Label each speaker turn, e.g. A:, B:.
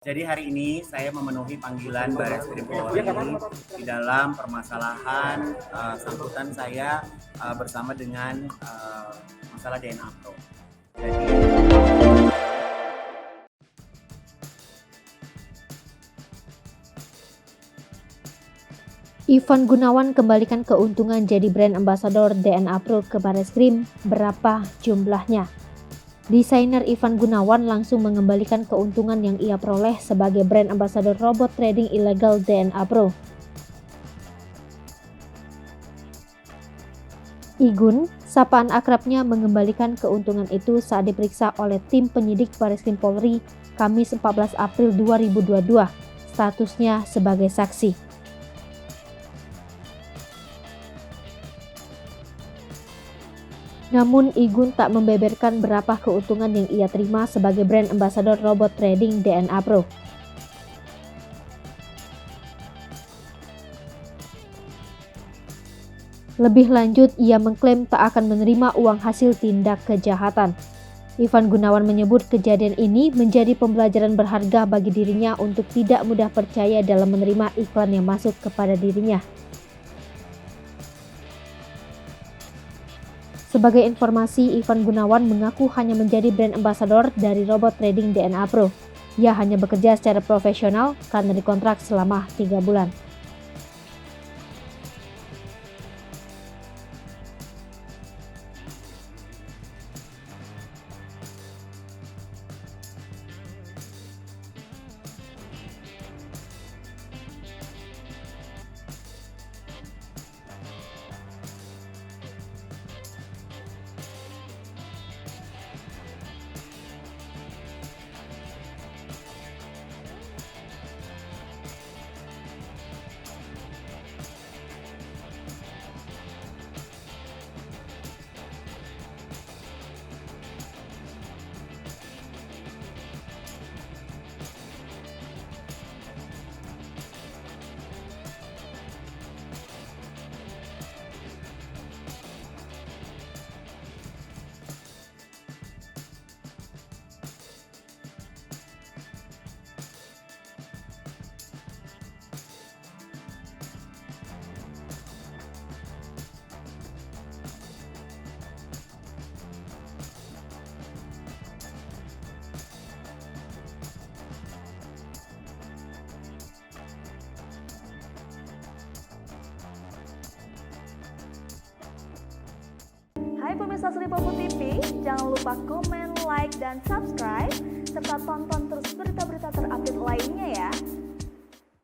A: Jadi hari ini saya memenuhi panggilan Barreskrim Polri di dalam permasalahan sambutan saya bersama dengan masalah DNA Pro.
B: Ivan Gunawan kembalikan keuntungan jadi brand ambassador DNA Pro ke Barreskrim, berapa jumlahnya? Desainer Ivan Gunawan langsung mengembalikan keuntungan yang ia peroleh sebagai brand ambassador robot trading ilegal DNA Pro. Igun, sapaan akrabnya, mengembalikan keuntungan itu saat diperiksa oleh tim penyidik Barreskrim Polri Kamis 14 April 2022, statusnya sebagai saksi. Namun Igun tak membeberkan berapa keuntungan yang ia terima sebagai brand ambassador robot trading DNA Pro. Lebih lanjut, ia mengklaim tak akan menerima uang hasil tindak kejahatan. Ivan Gunawan menyebut kejadian ini menjadi pembelajaran berharga bagi dirinya untuk tidak mudah percaya dalam menerima iklan yang masuk kepada dirinya. Sebagai informasi, Ivan Gunawan mengaku hanya menjadi brand ambassador dari robot trading DNA Pro. Ia hanya bekerja secara profesional karena dikontrak selama 3 bulan.
C: Hai pemirsa Sri Popo TV, jangan lupa komen, like, dan subscribe, serta tonton terus berita-berita terupdate